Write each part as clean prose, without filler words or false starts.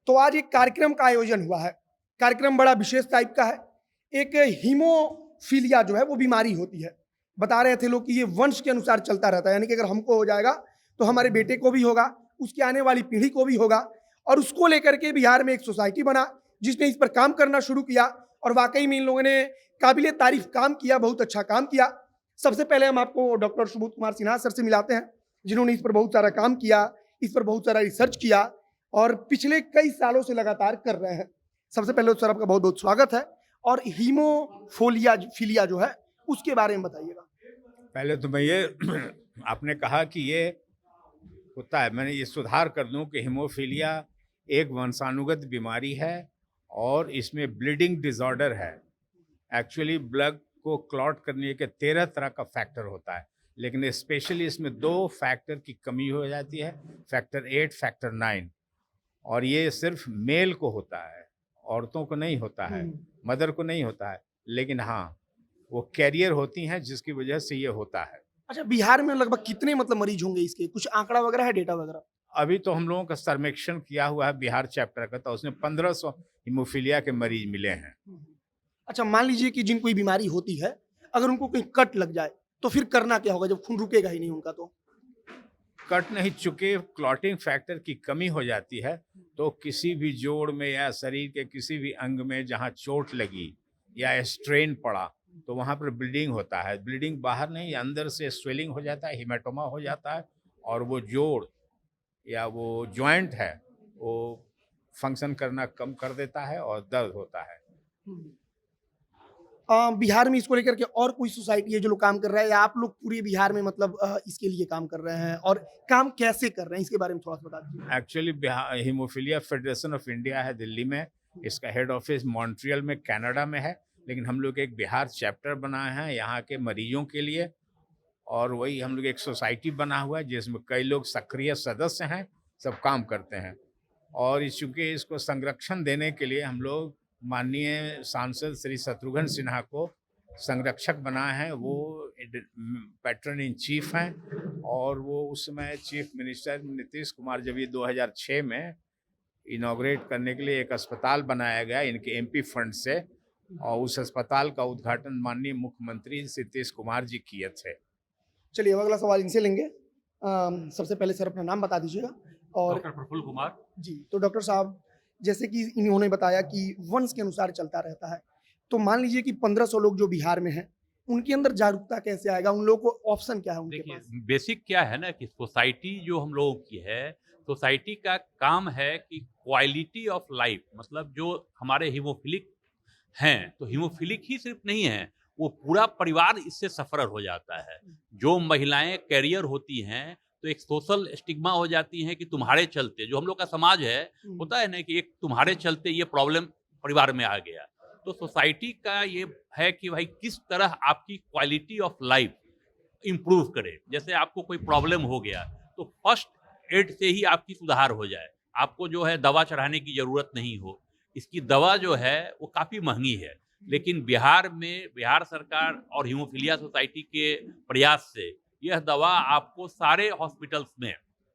तो आज एक कार्यक्रम का आयोजन हुआ है। कार्यक्रम बड़ा विशेष टाइप का है। एक हीमोफीलिया जो है वो बीमारी होती है। बता रहे थे लोग कि ये वंश के अनुसार चलता रहता है, यानी कि अगर हमको हो जाएगा तो हमारे बेटे को भी होगा, उसकी आने वाली पीढ़ी को भी होगा। और उसको लेकर के बिहार में एक सोसाइटी बना जिसने इस पर काम करना शुरू किया और वाकई में इन लोगों ने काबिले तारीफ काम किया, बहुत अच्छा काम किया। सबसे पहले हम आपको डॉक्टर सुबोध कुमार सिन्हा सर से मिलाते हैं, जिन्होंने इस पर बहुत सारा काम किया, इस पर बहुत सारा रिसर्च किया और पिछले कई सालों से लगातार कर रहे हैं। सबसे पहले तो सर आपका बहुत बहुत स्वागत है। और हीमोफीलिया जो है उसके बारे में बताइएगा। पहले तो मैं ये आपने कहा कि ये होता है, मैंने ये सुधार कर दूं कि हीमोफीलिया एक वंशानुगत बीमारी है और इसमें ब्लीडिंग डिसऑर्डर है। एक्चुअली ब्लड को क्लॉट करने के 13 तरह का फैक्टर होता है, लेकिन स्पेशली इसमें 2 फैक्टर की कमी हो जाती है, फैक्टर 8, फैक्टर 9। और ये सिर्फ मेल को होता है, औरतों को नहीं होता है, मदर को नहीं होता है, लेकिन हाँ वो कैरियर होती हैं जिसकी वजह से ये होता है। अच्छा, बिहार में लगभग कितने मरीज होंगे इसके, कुछ आंकड़ा वगैरह है, डेटा वगैरह? अभी तो हम लोगों का सर्वेक्षण किया हुआ है बिहार चैप्टर का, तो उसमें 1500 हीमोफीलिया के मरीज मिले हैं। अच्छा, मान लीजिए कि जिनको ये बीमारी होती है, अगर उनको कहीं कट लग जाए तो फिर करना क्या होगा, जब खून रुकेगा ही नहीं उनका? तो कट नहीं, चुके क्लॉटिंग फैक्टर की कमी हो जाती है, तो किसी भी जोड़ में या शरीर के किसी भी अंग में जहाँ चोट लगी या स्ट्रेन पड़ा तो वहाँ पर ब्लीडिंग होता है। ब्लीडिंग बाहर नहीं, अंदर से स्वेलिंग हो जाता है, हिमेटोमा हो जाता है और वो जोड़ या वो जॉइंट है वो फंक्शन करना कम कर देता है और दर्द होता है। बिहार में इसको लेकर के और कोई सोसाइटी है जो लोग काम कर रहा है, या आप लोग पूरे बिहार में इसके लिए काम कर रहे हैं, और काम कैसे कर रहे हैं इसके बारे में थोड़ा सा बता दीजिए। Actually haemophilia federation of India है दिल्ली में, इसका हेड ऑफिस मॉन्ट्रियल में कनाडा में है, लेकिन हम लोग एक बिहार चैप्टर बनाए हैं यहाँ के मरीजों के लिए। और वही हम लोग एक सोसाइटी बना हुआ है जिसमें कई लोग सक्रिय सदस्य हैं, सब काम करते हैं। और चूँकि इसको संरक्षण देने के लिए हम लोग माननीय सांसद श्री शत्रुघ्न सिन्हा को संरक्षक बनाए हैं। वो पैट्रन इन चीफ हैं और वो उस समय चीफ मिनिस्टर नीतीश कुमार जब ये 2006 में इनॉग्रेट करने के लिए एक अस्पताल बनाया गया इनके एमपी फंड से, और उस अस्पताल का उद्घाटन माननीय मुख्यमंत्री नीतीश कुमार जी किए थे। चलिए, अब अगला सवाल इनसे लेंगे। सबसे पहले सर अपना नाम बता दीजिएगा। और डॉक्टर प्रफुल्ल कुमार जी, तो डॉक्टर साहब, जैसे कि इन्होंने बताया कि वंश के अनुसार चलता रहता है, तो मान लीजिए कि 1500 लोग जो बिहार में हैं, उनके अंदर जागरूकता कैसे आएगा? उन लोगों को ऑप्शन क्या है उनके देखिए, पास? बेसिक क्या है ना कि सोसाइटी जो हम लोगों की है, सोसाइटी का काम है कि क्वालिटी ऑफ लाइफ, मतलब जो हमारे हीमोफिलिक हैं, तो हीमोफिलिक ही सिर्फ नहीं है, वो पूरा परिवार इससे सफर हो जाता है। जो महिलाएं कैरियर होती हैं तो एक सोशल स्टिग्मा हो जाती है कि तुम्हारे चलते, जो हम लोग का समाज है होता है ना कि एक तुम्हारे चलते ये प्रॉब्लम परिवार में आ गया। तो सोसाइटी का ये है कि भाई किस तरह आपकी क्वालिटी ऑफ लाइफ इम्प्रूव करे। जैसे आपको कोई प्रॉब्लम हो गया तो फर्स्ट एड से ही आपकी सुधार हो जाए, आपको जो है दवा चढ़ाने की जरूरत नहीं हो। इसकी दवा जो है वो काफी महंगी है, लेकिन बिहार में बिहार सरकार और हीमोफीलिया सोसाइटी के प्रयास से यह दवा आपको सारे हॉस्पिटल्स में,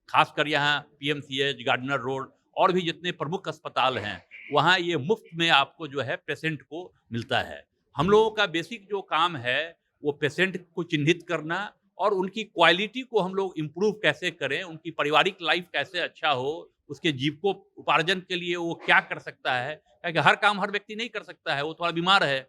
खासकर यहाँ पीएमसीएच, गार्डनर रोड और भी जितने प्रमुख अस्पताल हैं, वहाँ ये मुफ्त में आपको जो है पेशेंट को मिलता है। हम लोगों का बेसिक जो काम है वो पेशेंट को चिन्हित करना और उनकी क्वालिटी को हम लोग इम्प्रूव कैसे करें, उनकी पारिवारिक लाइफ कैसे अच्छा हो, उसके जीविकोपार्जन के लिए वो क्या कर सकता है, क्योंकि हर काम हर व्यक्ति नहीं कर सकता है, वो थोड़ा बीमार है,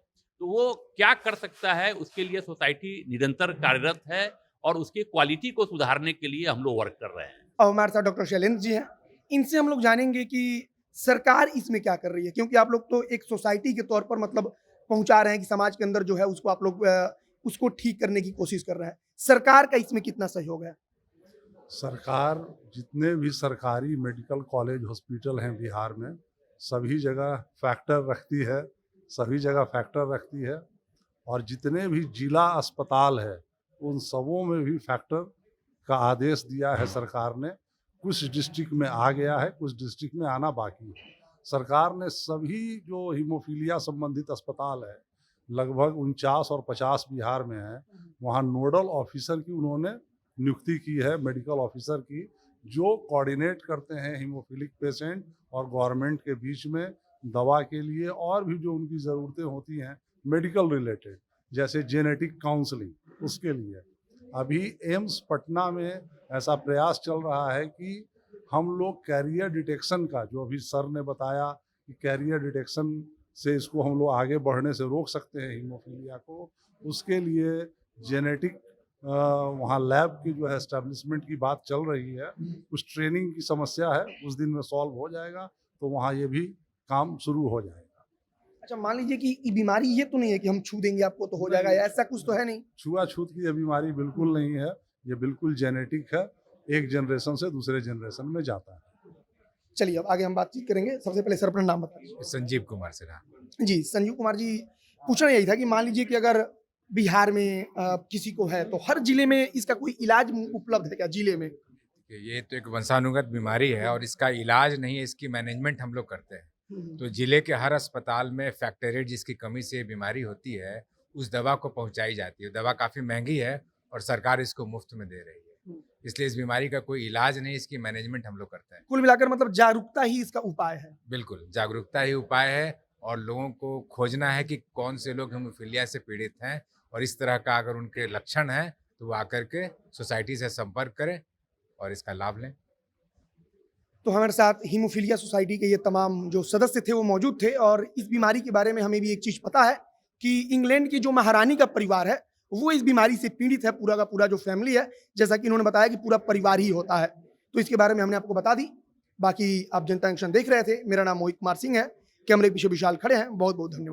तो वो क्या कर सकता है, उसके लिए सोसाइटी निरंतर कार्यरत है और उसकी क्वालिटी को सुधारने के लिए हम लोग वर्क कर रहे हैं। और हमारे साथ डॉक्टर शैलेंद्र जी हैं, इनसे हम लोग जानेंगे कि सरकार इसमें क्या कर रही है, क्योंकि आप लोग तो एक सोसाइटी के तौर पर पहुंचा रहे हैं कि समाज के अंदर जो है उसको आप लोग उसको ठीक करने की कोशिश कर रहे हैं। सरकार का इसमें कितना सहयोग है? सरकार जितने भी सरकारी मेडिकल कॉलेज हॉस्पिटल हैं बिहार में, सभी जगह फैक्टर रखती है, सभी जगह फैक्टर रखती है। और जितने भी जिला अस्पताल है उन सबों में भी फैक्टर का आदेश दिया है सरकार ने। कुछ डिस्ट्रिक्ट में आ गया है, कुछ डिस्ट्रिक्ट में आना बाकी है। सरकार ने सभी जो हीमोफीलिया संबंधित अस्पताल है, लगभग 49 और 50 बिहार में है, वहाँ नोडल ऑफिसर की उन्होंने नियुक्ति की है, मेडिकल ऑफिसर की, जो कोऑर्डिनेट करते हैं हीमोफिलिक पेशेंट और गवर्नमेंट के बीच में दवा के लिए और भी जो उनकी ज़रूरतें होती हैं मेडिकल रिलेटेड, जैसे जेनेटिक काउंसलिंग, उसके लिए अभी एम्स पटना में ऐसा प्रयास चल रहा है कि हम लोग कैरियर डिटेक्शन का, जो अभी सर ने बताया कि कैरियर डिटेक्शन से इसको हम लोग आगे बढ़ने से रोक सकते हैं हीमोफीलिया को, उसके लिए जेनेटिक वहाँ लैब की जो है एस्टेब्लिशमेंट की बात चल रही है। कुछ ट्रेनिंग की समस्या है, उस दिन में सॉल्व हो जाएगा, तो वहाँ ये भी काम शुरू हो जाएगा। अच्छा, मान लीजिए कि ये बीमारी ये तो नहीं है कि हम छू देंगे आपको तो हो जाएगा, ऐसा कुछ तो है नहीं? छुआछूत की ये बीमारी बिल्कुल नहीं है, ये बिल्कुल जेनेटिक है, एक जनरेशन से दूसरे जनरेशन में जाता है। चलिए अब आगे हम बातचीत करेंगे। सबसे पहले सर अपना नाम बताइए। संजीव कुमार सिन्हा। जी, संजीव कुमार जी, पूछना यही था कि मान लीजिए कि अगर बिहार में किसी को है तो हर जिले में इसका कोई इलाज उपलब्ध है क्या जिले में? ये तो एक वंशानुगत बीमारी है और इसका इलाज नहीं है, इसकी मैनेजमेंट हम लोग करते हैं। तो जिले के हर अस्पताल में फैक्टर जिसकी कमी से ये बीमारी होती है उस दवा को पहुंचाई जाती है। दवा काफ़ी महंगी है और सरकार इसको मुफ्त में दे रही है, इसलिए इस बीमारी का कोई इलाज नहीं, इसकी मैनेजमेंट हम लोग करते हैं। कुल मिलाकर मतलब जागरूकता ही इसका उपाय है। बिल्कुल, जागरूकता ही उपाय है और लोगों को खोजना है कि कौन से लोग हीमोफीलिया से पीड़ित हैं और इस तरह का अगर उनके लक्षण हैं तो वो आकर के सोसाइटी से संपर्क करें और इसका लाभ लें। तो हमारे साथ हीमोफीलिया सोसाइटी के ये तमाम जो सदस्य थे वो मौजूद थे और इस बीमारी के बारे में हमें भी एक चीज़ पता है कि इंग्लैंड की जो महारानी का परिवार है वो इस बीमारी से पीड़ित है, पूरा का पूरा जो फैमिली है, जैसा कि इन्होंने बताया कि पूरा परिवार ही होता है। तो इसके बारे में हमने आपको बता दी। बाकी आप जनता एक्शन देख रहे थे। मेरा नाम मोहित कुमार सिंह है, कैमरे पीछे विशाल खड़े हैं। बहुत बहुत धन्यवाद।